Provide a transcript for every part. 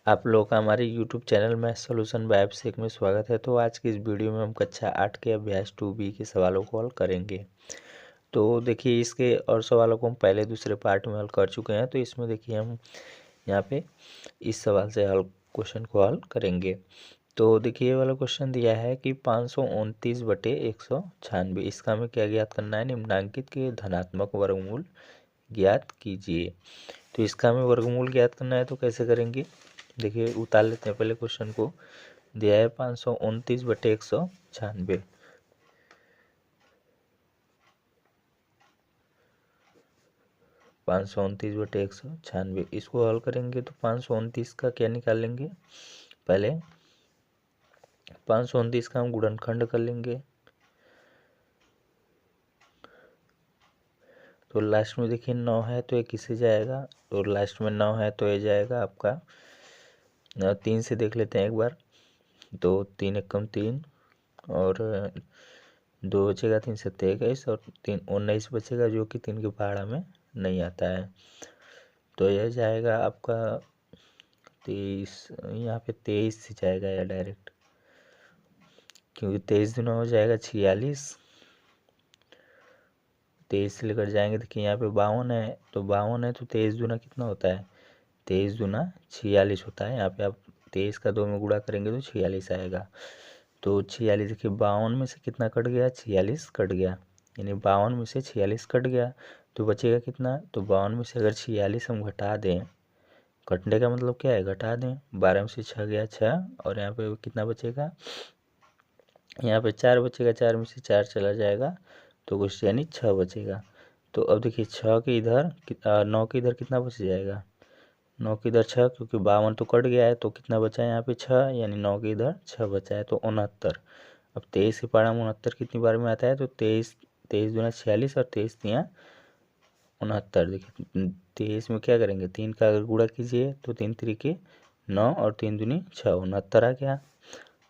आप लोगों का हमारे YouTube चैनल में सॉल्यूशन बाय अभिषेक में स्वागत है। तो आज की इस वीडियो में हम कक्षा 8 के अभ्यास 2B के सवालों को हल करेंगे। तो देखिए, इसके और सवालों को हम पहले दूसरे पार्ट में हल कर चुके हैं। तो इसमें देखिए हम यहाँ पे इस सवाल से क्वेश्चन को हल करेंगे। तो देखिए, ये वाला क्वेश्चन दिया है कि 529/196, इसका हमें क्या ज्ञात करना है? निम्नांकित के धनात्मक वर्गमूल ज्ञात कीजिए। तो इसका हमें वर्गमूल ज्ञात करना है, तो कैसे करेंगे? देखिए, उतार लेते हैं पहले क्वेश्चन को। दिया है 529/196। 529/196 इसको हल करेंगे तो 529 का क्या निकालेंगे? पहले 529 का हम गुणनखंड कर लेंगे। तो लास्ट में देखिए 9 है तो ये किससे जाएगा? तो लास्ट में 9 है तो ये जाएगा आपका 3 से। देख लेते हैं एक बार। तो 3 एकम 3 और 2 बचेगा, 3 7 21 और 3 19 बचेगा, जो कि 3 के पहाड़ा में नहीं आता है। तो यह जाएगा आपका 23। यहाँ पे 23 से जाएगा या डायरेक्ट, क्योंकि 23 दूना हो जाएगा 46। 23 से लेकर जाएंगे। देखिए यहाँ पे 52 है, तो 52 है तो 23 दूना कितना होता है? 23 दूना 46 होता है। यहाँ पे आप 23 का 2 में गुणा करेंगे तो 46 आएगा। तो 46, देखिए 52 में से कितना कट गया? 46 कट गया, यानी 52 में से 46 कट गया तो बचेगा कितना? तो 52 में से अगर 46 हम घटा दें, कटने का मतलब क्या है? घटा दें। 12 में से 6 गया 6, और यहाँ पे कितना बचेगा? यहाँ पे 4 बचेगा, 4 में से 4 चला जाएगा तो कुछ, यानी 6 बचेगा। तो अब देखिए 6 के इधर 9 के इधर कितना बच जाएगा? 9 के इधर 6, क्योंकि 52 तो कट गया है तो कितना बचा है यहाँ पे? 6, यानी 9 के इधर 6 बचा है तो 69। अब 23 के पारा में 69 कितनी बार में आता है? तो 23 23 दूना 46 और 23 तिया 69। देखिए 23 में क्या करेंगे? 3 का अगर गुणा कीजिए तो 3 तरीके 9 और 3 दूनी 6, 69 आ गया।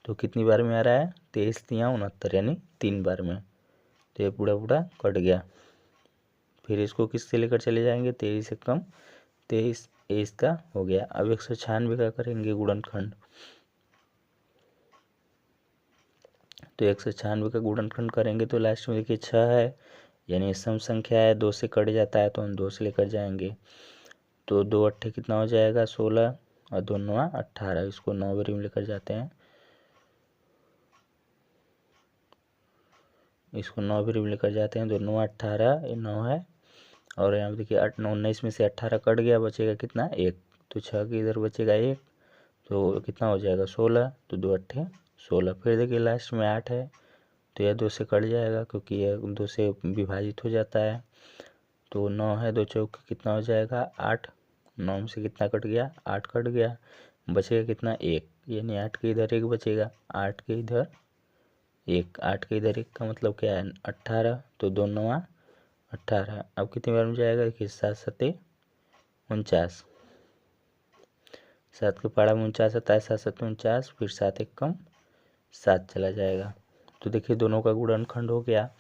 तो कितनी बार में आ रहा है? 23 तिया 69, यानी 3 बार में। तो ये पूरा पूरा कट गया। फिर इसको किससे लेकर चले जाएंगे? 23 से कम 23 इसका हो गया। अब 196 का करेंगे गुणनखंड। तो 196 का गुणनखंड करेंगे तो लास्ट में देखिए 6 है, यानी सम संख्या है, 2 से कट जाता है तो हम 2 से लेकर जाएंगे। तो 2 अट्ठे कितना हो जाएगा? 16 और 2 9 18। इसको 9 बारी में लेकर जाते हैं। इसको 9 बारी में लेकर जाते हैं। 2 9 18, ये 9 है, और यहाँ पे देखिए 8 9 19 में से 18 कट गया, बचेगा कितना? 1। तो 6 के इधर बचेगा 1, तो कितना हो जाएगा? 16। तो 2 अट्ठे 16। फिर देखिए लास्ट में 8 है तो यह 2 से कट जाएगा, क्योंकि यह 2 से विभाजित हो जाता है। तो 9 है, 2 चौक कितना हो जाएगा? 8। 9 में से कितना कट गया? 8 कट गया, बचेगा कितना? 1, यानी 8 के इधर 1 बचेगा। 8 के इधर 1, 8 के इधर 1 का मतलब क्या है? 18। तो 2 9 18। अब कितनी बार में जाएगा? देखिए 7 7 49। 7 के पारा में 49 आता है, 7 7 49, फिर 7 1 कम 7 चला जाएगा। तो देखिए दोनों का गुणनखंड हो गया।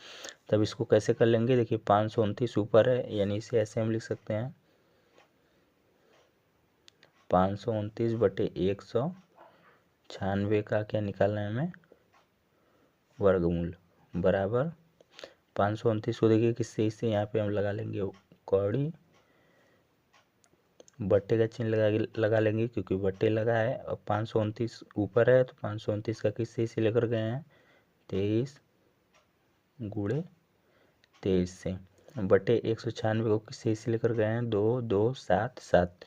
तब इसको कैसे कर लेंगे? देखिए 529 ऊपर है, यानी इसे ऐसे हम लिख सकते हैं 529/196 का क्या निकालना है हमें? वर्गमूल बराबर 529 को देखिए किससे, इससे यहाँ पे हम लगा लेंगे कौड़ी, बट्टे का चिन्ह लगा लेंगे, क्योंकि बट्टे लगा है। और 529 ऊपर है तो 529 का किससे इसे लेकर गए हैं? 23 गुणे 23 से। बटे 196 को किससे इसे लेकर गए हैं? 2 2 7 7।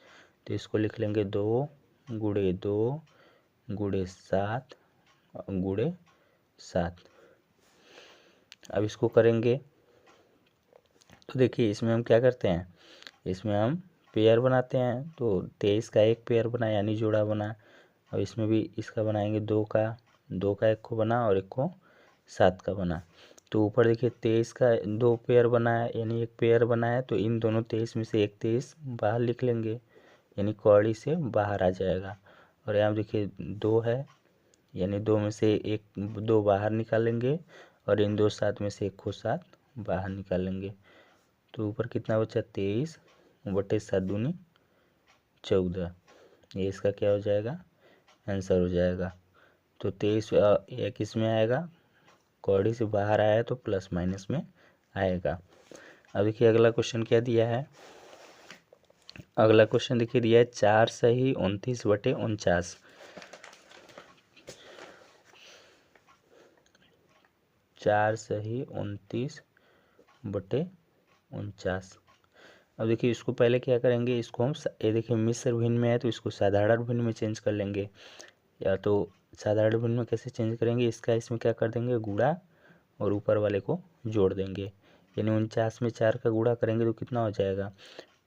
तो इसको लिख लेंगे 2 गुणे 2 गुणे 7 गुणे 7। अब इसको करेंगे तो देखिए इसमें हम क्या करते हैं? इसमें हम पेयर बनाते हैं। तो 23 का एक पेयर बना, यानी जोड़ा बना। और इसमें भी इसका बनाएंगे 2 का एक को बना और एक को 7 का बना। तो ऊपर देखिए 23 का 2 पेयर बना है, यानी एक पेयर बना है, तो इन दोनों 23 में से एक 23 बाहर लिख लेंगे, यानी कौड़ी से बाहर आ जाएगा। और यहाँ देखिए 2 है, यानी 2 में से एक 2 बाहर निकालेंगे, और इन 2 7 में से एक को 7 बाहर निकालेंगे। तो ऊपर कितना बचा? 23/7 दूनी 14। ये इसका क्या हो जाएगा, आंसर हो जाएगा। तो 23 यह किस में आएगा, कौड़ी से बाहर आया है तो प्लस माइनस में आएगा। अब देखिए अगला क्वेश्चन क्या दिया है। अगला क्वेश्चन देखिए दिया है 4 सही 29/49। 4 सही 29/49। अब देखिए इसको पहले क्या करेंगे, इसको हम ये देखिए मिश्र भिन्न में है तो इसको साधारण भिन्न में चेंज कर लेंगे। या तो साधारण भिन्न में कैसे चेंज करेंगे, इसका इसमें क्या कर देंगे, गुणा, और ऊपर वाले को जोड़ देंगे। यानी 49 में 4 का गुणा करेंगे तो कितना हो जाएगा,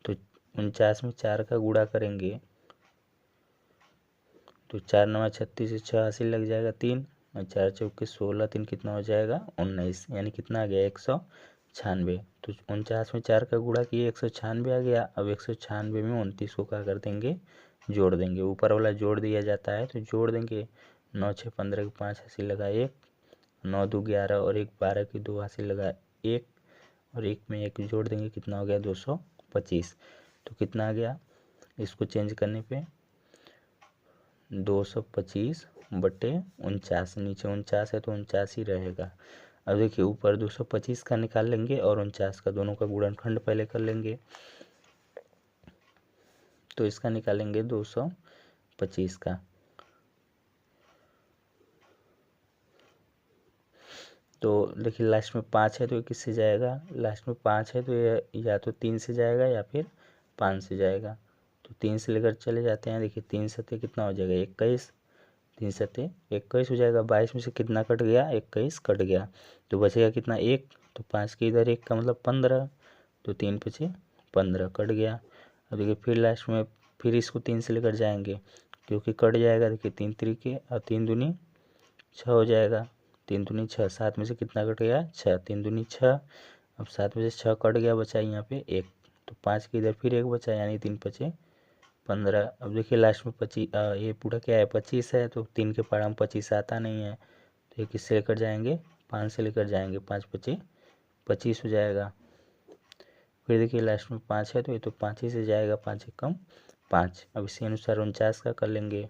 तो 49 में 4 का गुणा करेंगे तो 4 9 36 से 6 हासिल लग जाएगा 3, और 4 चौके 16, 3 कितना हो जाएगा 19, यानी कितना आ गया 196। तो 49 में 4 का गुणा किए 196 आ गया। अब 196 में 29 को क्या कर देंगे, जोड़ देंगे। ऊपर वाला जोड़ दिया जाता है तो जोड़ देंगे। 9 6 15 की 5 हासिल लगा 1, 9 2 11 और 1 12 की 2 हासिल लगा 1, और 1 में 1 जोड़ देंगे, कितना हो गया 225। तो कितना आ गया, इसको चेंज करने पे 225/49, नीचे 49 है तो 49 ही रहेगा। अब देखिए ऊपर 225 का निकाल लेंगे और 49 का, दोनों का गुणनखंड पहले कर लेंगे। तो इसका निकालेंगे 225 का, तो देखिए लास्ट में 5 है तो ये किससे जाएगा, लास्ट में 5 है तो ये या तो 3 से जाएगा या फिर 5 से जाएगा। तो 3 से लेकर चले जाते हैं। देखिए 3 सत्ते कितना हो जाएगा 21, 3 सत्ते 21 हो जाएगा। 22 में से कितना कट गया, 21 कट गया, तो बचेगा कितना 1, तो 5 के इधर 1 का मतलब 15, तो 3 पचे 15 कट गया। अब देखिए फिर लास्ट में फिर इसको 3 से लेकर जाएंगे क्योंकि कट जाएगा। देखिए 3 तरीके और 3 दूनी 6 हो जाएगा, 3 दूनी 6, 7 में से कितना कट गया 6, 3 दूनी 6। अब 7 में से 6 कट गया, बचा यहाँ पे 1, तो 5 के इधर फिर 1 बचा, यानी 3 पचे 15। अब देखिए लास्ट में 25, ये पूरा क्या है 25 है, तो 3 के पारा में 25 आता नहीं है, तो ये किससे लेकर जाएंगे 5 से लेकर जाएंगे, 5 पचे 25 हो जाएगा। फिर देखिए लास्ट में 5 है तो ये तो 5 ही से जाएगा, 5 एक कम 5। अब इसी अनुसार 49 का कर लेंगे,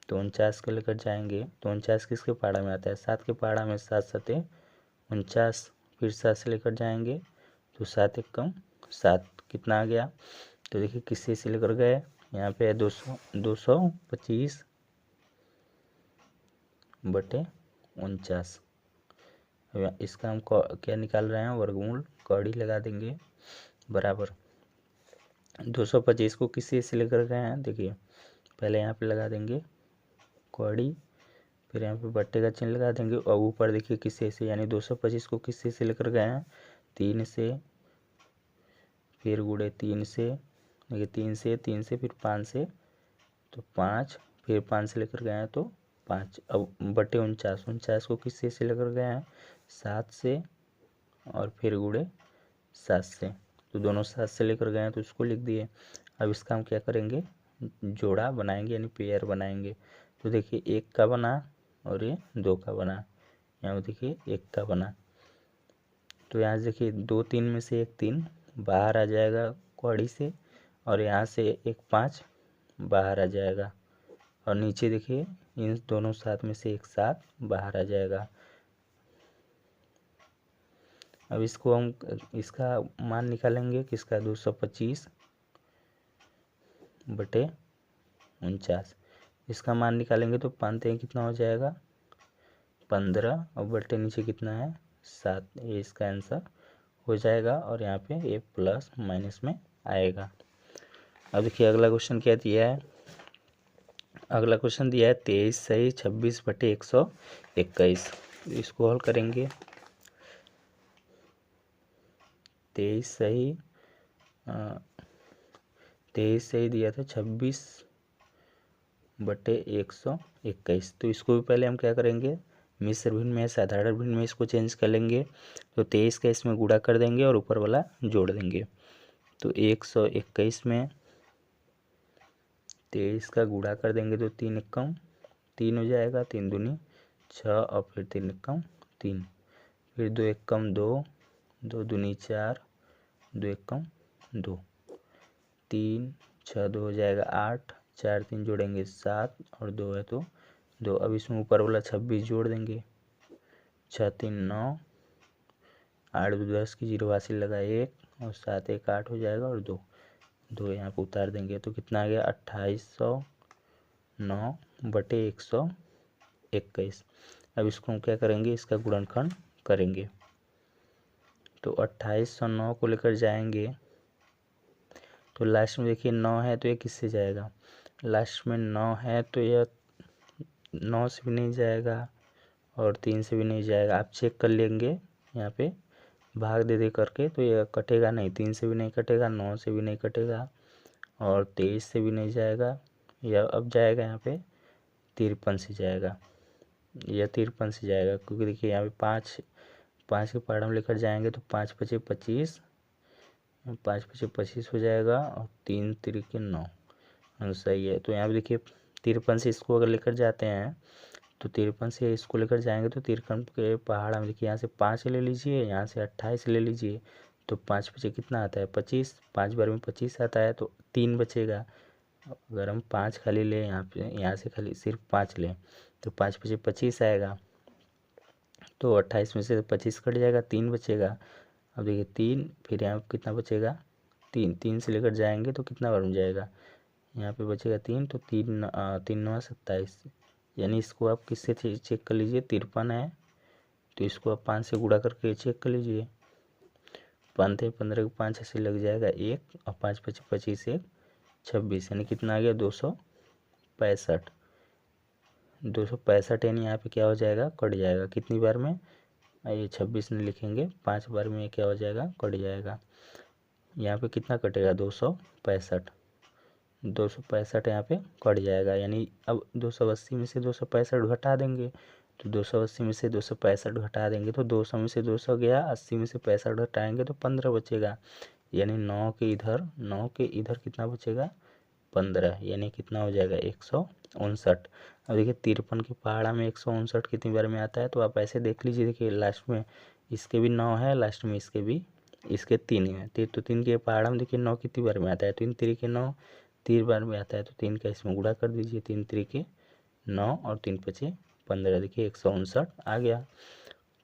तो 49 को लेकर जाएंगे तो 49 किसके पहाड़ा में आता है, 7 के पहाड़ा में, 7 सते 49। फिर 7 से लेकर जाएंगे तो 7 एक कम 7, कितना आ गया, तो देखिए किससे से लेकर गए, यहाँ पे है 225/49। इसका हम क्या निकाल रहे हैं, वर्गमूल, कौड़ी लगा देंगे बराबर 225 को किससे से लेकर गए हैं। देखिए पहले यहाँ पे लगा देंगे कौड़ी, फिर यहाँ पे बट्टे का चिन्ह लगा देंगे, और ऊपर देखिए किससे से, यानी 225 को किससे से लेकर गए हैं 3 से, फिर गुड़े 3 से, देखिए 3 से फिर 5 से, तो 5, फिर 5 से लेकर गए हैं तो 5। अब बटे 49 को किससे से लेकर गए हैं 7 से, और फिर गुड़े 7 से, तो दोनों 7 से लेकर गए हैं तो उसको लिख दिए। अब इसका हम क्या करेंगे, जोड़ा बनाएंगे यानी पेयर बनाएंगे। तो देखिए 1 का बना और ये 2 का बना, यहाँ देखिए 1 का बना, तो यहाँ से देखिए 2 3 में से 1 3 बाहर आ जाएगा कौड़ी से, और यहाँ से 1 5 बाहर आ जाएगा, और नीचे देखिए इन दोनों 7 में से 1 7 बाहर आ जाएगा। अब इसको हम इसका मान निकालेंगे किसका, 225/49, इसका मान निकालेंगे तो पानते कितना हो जाएगा 15, और बटे नीचे कितना है 7, ये इसका आंसर हो जाएगा, और यहाँ पे ये प्लस माइनस में आएगा। अब देखिए अगला क्वेश्चन क्या दिया है। अगला क्वेश्चन दिया है 23 सही 26/121, इसको हल करेंगे। 23 सही दिया था 26/121, तो इसको भी पहले हम क्या करेंगे, मिश्र भिन्न में साधारण भिन्न में इसको चेंज कर लेंगे। तो 23 का इसमें गुणा कर देंगे और ऊपर वाला जोड़ देंगे। तो 121 में 23 का गुणा कर देंगे तो 3 एकम 3 हो जाएगा, 3 दूनी 6, और फिर 3 एकम 3, फिर 2 एकम 2, 2 दूनी 4, 2 एकम 2, 3 6 2 हो जाएगा 8, 4 3 जोड़ेंगे 7 और 2 है तो 2। अब इसमें ऊपर वाला 26 जोड़ देंगे, 6 3 9, 8 2 10 की 0 हासिल लगा 1 और 7 1 8 हो जाएगा और 2 2 यहाँ पर उतार देंगे तो कितना आ गया 2809/121। अब इसको हम क्या करेंगे, इसका गुणनखंड करेंगे। तो 2809 को लेकर जाएंगे तो लास्ट में देखिए 9 है तो ये किससे जाएगा, लास्ट में 9 है तो यह 9 से भी नहीं जाएगा और 3 से भी नहीं जाएगा। आप चेक कर लेंगे यहाँ पे भाग दे दे करके, तो यह कटेगा नहीं, 3 से भी नहीं कटेगा, 9 से भी नहीं कटेगा और 23 से भी नहीं जाएगा। यह अब जाएगा यहाँ पे 53 से जाएगा, यह 53 से जाएगा क्योंकि देखिए यहाँ पे 5 5 के पहाड़ हम लेकर जाएंगे तो 5 5 25, 5 5 25 हो जाएगा और 3 3 9 सही है। तो यहाँ पे देखिए 53 से इसको अगर लेकर जाते हैं तो 53 से इसको लेकर जाएंगे तो 53 के पहाड़ हम देखिए यहाँ से 5 ले लीजिए, यहाँ से 28 ले लीजिए तो 5 5 कितना आता है 25, 5 बार में 25 आता है तो 3 बचेगा। अगर हम 5 खाली लें यहाँ पे, यहाँ से खाली सिर्फ 5 लें तो 5 5 25 आएगा, तो 28 में से 25 कट जाएगा, 3 बचेगा। अब देखिए 3, फिर यहाँ कितना बचेगा 3, 3 से लेकर जाएंगे तो कितना बार में जाएगा, यहाँ पे बचेगा 3 तो 3 3 9 27, यानी इसको आप किससे चेक कर लीजिए 53 है तो इसको आप 5 से गुणा करके चेक कर लीजिए। 5 थे 15 के 5 ऐसे लग जाएगा 1 और 5 5 25 1 26, यानी कितना आ गया 265। 265 यानी यहाँ पे क्या हो जाएगा कट जाएगा, कितनी बार में, ये 26 नहीं लिखेंगे, 5 बार में क्या हो जाएगा कट जाएगा। यहाँ पे कितना कटेगा 265, 265 यहाँ पे कट जाएगा। यानी अब 280 में से 265 घटा देंगे तो 280 में से 265 घटा देंगे तो 200 में से 200 गया, 80 में से 65 घटाएंगे तो 15 बचेगा। यानी 9 के इधर कितना बचेगा 15, यानी कितना हो जाएगा 159। अब देखिए 53 के पहाड़ा में 159 कितनी बार में आता है तो आप ऐसे देख लीजिए। देखिए लास्ट में इसके भी 9 है, लास्ट में इसके भी, इसके 3 है तो 3 के पहाड़ा में देखिए 9 कितनी बार में आता है, 3 3 के 9 3 बार में आता है तो 3 का इसमें गुणा कर दीजिए, 3 3 के 9 और 3 5 15, देखिए 159 आ गया।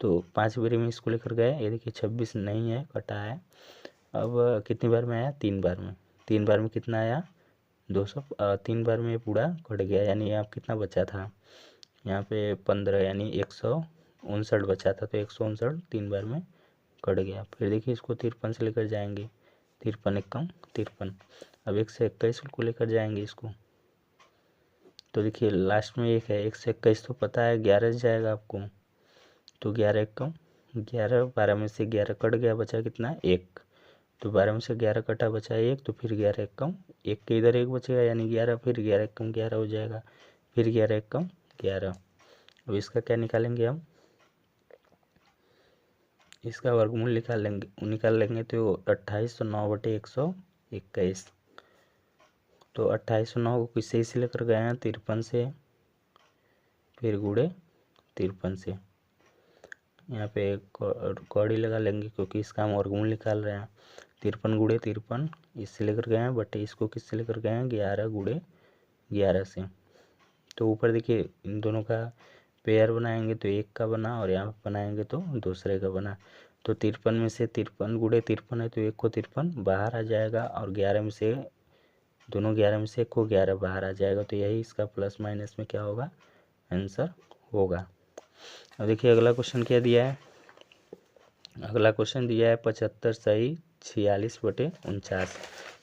तो 5 बारी में इसको लेकर गए, ये देखिए 26 नहीं है कटा है। अब कितनी बार में आया 3 बार में, 3 बार में कितना आया 200, 3 बार में पूरा कट गया, यानी आप कितना बचा था यहाँ पे 15, यानी 159 बचा था तो 159 3 बार में कट गया। फिर देखिए इसको 53 से लेकर जाएंगे, 53 एकम 53। अब 121 को लेकर जाएंगे इसको तो देखिए लास्ट में 1 है, 121 तो पता है 11 से जाएगा आपको, तो 11 एकम 11, 12 में से 11 कट गया, बचा कितना 1, तो 12 में से 11 कटा बचा 1, तो फिर 11 एकम 1 के इधर 1 बचेगा यानी 11, फिर 11 एकम 11 हो जाएगा, फिर 11 एकम 11। अब इसका क्या निकालेंगे हम, इसका वर्गमूल निकाल लेंगे तो 2809/121। तो 2809 को किससे इसे लेकर गए हैं 53 से, फिर गुणे 53 से, यहाँ पे कौड़ी लगा लेंगे क्योंकि इसका हम वर्गमूल निकाल रहे हैं। 53 गुणे 53 इससे लेकर गए हैं, बटे इसको किससे लेकर गए हैं 11 गुणे 11 से। तो ऊपर देखिए इन दोनों का पेयर बनाएंगे तो एक का बना और यहाँ बनाएंगे तो दूसरे का बना। तो 53 में से 53 गुणे 53 है तो 1 को 53 बाहर आ जाएगा और 11 में से दोनों 11 में से 1 को 11 बाहर आ जाएगा, तो यही इसका प्लस माइनस में क्या होगा आंसर होगा। अब देखिए अगला क्वेश्चन क्या दिया है, अगला क्वेश्चन दिया है 75 सही 46/49।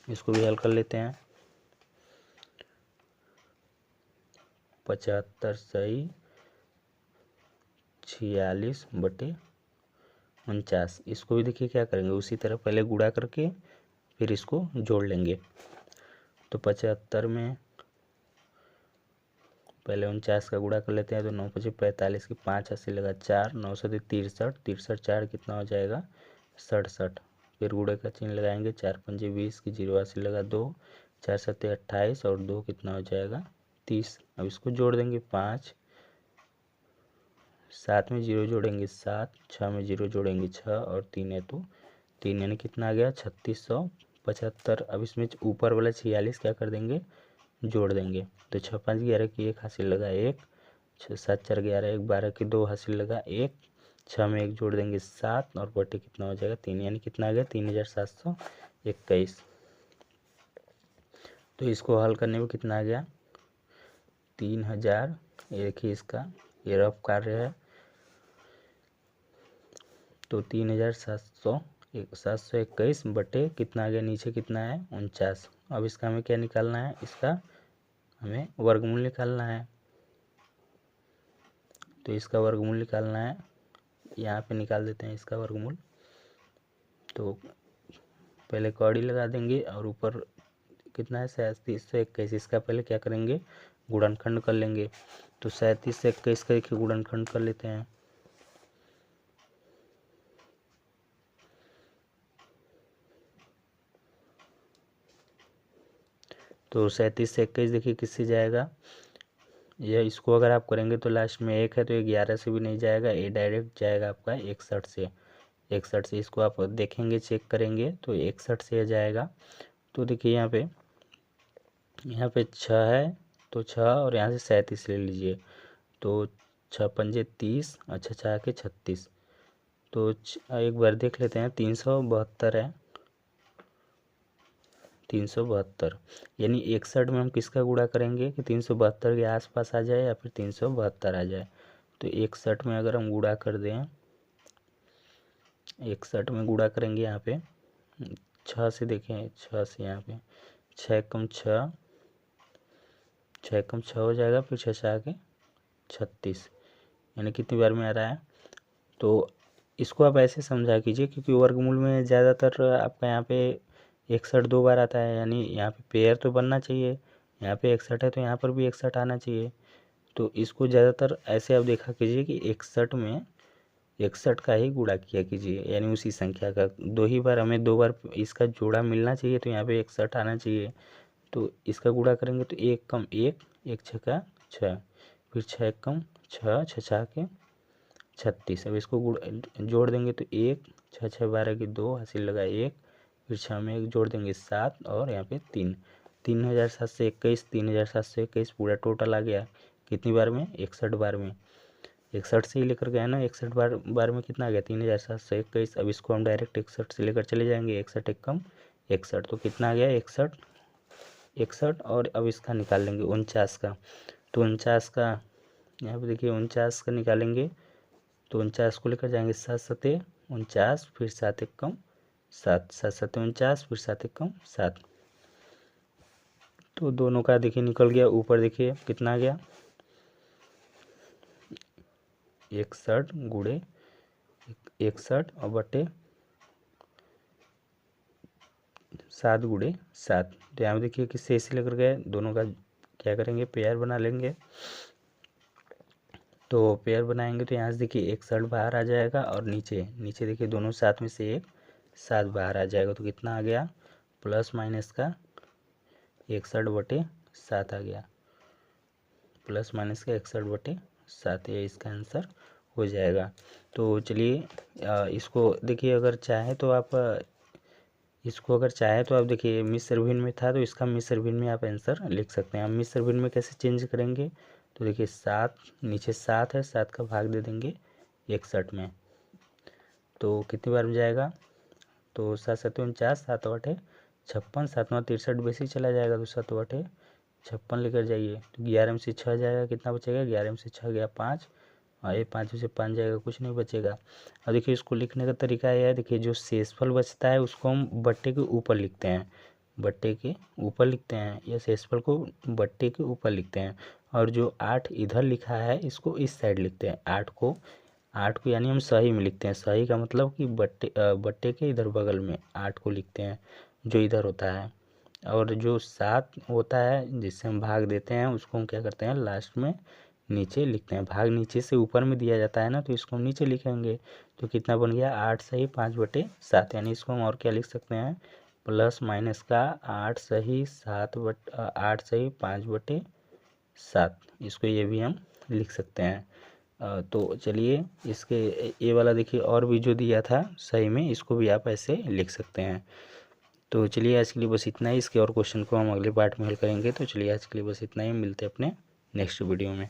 इसको भी हल कर लेते हैं। 75 सही 46/49, इसको भी देखिए क्या करेंगे उसी तरह पहले गुणा करके फिर इसको जोड़ लेंगे। तो 75 में पहले 49 का गुणा कर लेते हैं तो 9 5 45 की 5 80 लगा 4, 9 से 63, 63 4 कितना हो जाएगा 67, फिर गुणे का चिन्ह लगाएंगे, 4 5 20 की 0 80 लगा 2, 4 7 28 और 2 कितना हो जाएगा 30। अब इसको जोड़ देंगे 5, 7 में 0 जोड़ेंगे 7, 6 में 0 जोड़ेंगे 6 और 3 है तो 3, यानी कितना आ गया 3630। 75। अब इसमें ऊपर वाला 46 क्या कर देंगे, जोड़ देंगे। तो 6 5 11 की 1 हासिल लगा 1, 6 7 4 11 1 12 की 2 हासिल लगा 1, 6 में 1 जोड़ देंगे 7 और बटे कितना हो जाएगा 3, यानी कितना आ गया 3721। तो इसको हल करने में कितना आ गया 3000। ये देखिए इसका ये रफ कार्य है। तो 3721 बटे कितना आ गया, नीचे कितना है 49। अब इसका हमें क्या निकालना है, इसका हमें वर्गमूल निकालना है। तो इसका वर्गमूल निकालना है, यहाँ पे निकाल देते हैं इसका वर्गमूल। तो पहले कौड़ी लगा देंगे और ऊपर कितना है 3721, इसका पहले क्या करेंगे गुणनखंड कर लेंगे। तो 37 से 21 का देखिए गुणनखंड कर लेते हैं। तो 37 से 21 देखिए किससे जाएगा, यह इसको अगर आप करेंगे तो लास्ट में 1 है तो ये 11 से भी नहीं जाएगा, ये डायरेक्ट जाएगा आपका 61 से। 61 से इसको आप देखेंगे चेक करेंगे तो 61 से जाएगा। तो देखिए यहाँ पे 6 है तो 6 और यहाँ से 37 ले लीजिए। तो 6 पंजे 30, अच्छा 6 के 36। तो एक बार देख लेते हैं 372 है, 372। यानी 61 में हम किसका गुणा करेंगे कि 372 के आसपास आ जाए या फिर 372 आ जाए। तो 61 में अगर हम गुणा कर दें, 61 में गुणा करेंगे यहाँ पे 6 से, देखें 6 से यहाँ पे 6 कम 6, 6 कम 6 हो जाएगा, फिर 6 6 के 36, यानी कितनी बार में आ रहा है। तो इसको आप ऐसे समझा कीजिए क्योंकि वर्गमूल में ज़्यादातर आपका यहाँ पे 61 2 बार आता है, यानी यहाँ पे पेयर तो बनना चाहिए। यहाँ पे 61 है तो यहाँ पर भी 61 आना चाहिए। तो इसको ज़्यादातर ऐसे आप देखा कीजिए कि 61 में 61 का ही गुणा किया कीजिए, यानी उसी संख्या का 2 ही बार, हमें 2 बार इसका जोड़ा मिलना चाहिए तो यहाँ पे 61 आना चाहिए। तो इसका गुणा करेंगे तो 1 कम 1, 1 छक्का 6, फिर 6 कम 6, 6 6 के 36। अब इसको जोड़ देंगे तो 1 6 6 12 की 2 हासिल लगा 1, फिर 6 में 1 जोड़ देंगे 7 और यहाँ पे 3, 3721, 3721 पूरा टोटल आ गया कितनी बार में 61 बार में। 61 से ही लेकर गए ना, 61 बार में कितना आ गया 3721। अब इसको हम डायरेक्ट 61 से लेकर चले जाएंगे, 61 एक कम 61, तो कितना आ गया 61। और अब इसका निकाल लेंगे 49 का। तो 49 का यहाँ पे देखिए 49 का निकालेंगे तो 49 को लेकर जाएंगे 7 7 49, फिर 7 एक कम 7, 7 7 49, फिर 7 एक कम 7। तो दोनों का देखिए निकल गया। ऊपर देखिए कितना आ गया 61 गुणे 61 और बटे 7 गुणे 7। तो यहाँ देखिए किससे ऐसे लेकर गए, दोनों का क्या करेंगे पेयर बना लेंगे। तो पेयर बनाएंगे तो यहाँ से देखिए 61 बाहर आ जाएगा और नीचे नीचे देखिए दोनों साथ में से एक 7 बाहर आ जाएगा। तो कितना आ गया प्लस माइनस का 61 बटे 7 आ गया, प्लस माइनस का 61 बटे 7, ये इसका आंसर हो जाएगा। तो चलिए इसको देखिए, अगर चाहे तो आप देखिए मिश्र भिन्न में था तो इसका मिश्र भिन्न में आप आंसर लिख सकते हैं। हम मिश्र भिन्न में कैसे चेंज करेंगे, तो देखिए 7 नीचे 7 है, 7 का भाग दे देंगे 61 में, तो कितनी बार में जाएगा, तो 7 7 49, 7 8 56, 7 9 63 बेसी चला जाएगा तो 7 8 56 लेकर जाइए। तो 11 में से 6 जाएगा, कितना बचेगा 11 में से 6 गया 5, और ये 5 में से 5 जाएगा, कुछ नहीं बचेगा। और देखिए इसको लिखने का तरीका यह है, देखिए जो शेषफल बचता है उसको हम बट्टे के ऊपर लिखते हैं, बट्टे के ऊपर लिखते हैं, या शेषफल को बट्टे के ऊपर लिखते हैं। और जो 8 इधर लिखा है इसको इस साइड लिखते हैं, 8 को यानी हम सही में लिखते हैं। सही का मतलब कि बट्टे के इधर बगल में 8 को लिखते हैं जो इधर होता है। और जो 7 होता है जिससे हम भाग देते हैं उसको हम क्या करते हैं लास्ट में नीचे लिखते हैं। भाग नीचे से ऊपर में दिया जाता है ना, तो इसको हम नीचे लिखेंगे। तो कितना बन गया 8 सही 5 बटे 7, यानी इसको हम और क्या लिख सकते हैं प्लस माइनस का 8 सही 8 सही 5 बटे 7, इसको ये भी हम लिख सकते हैं। तो चलिए इसके ये वाला देखिए और भी जो दिया था सही में, इसको भी आप ऐसे लिख सकते हैं। तो चलिए आज के लिए बस इतना ही। इसके और क्वेश्चन को हम अगले पार्ट में हल करेंगे। तो चलिए आज के लिए बस इतना ही, मिलते हैं अपने नेक्स्ट वीडियो में।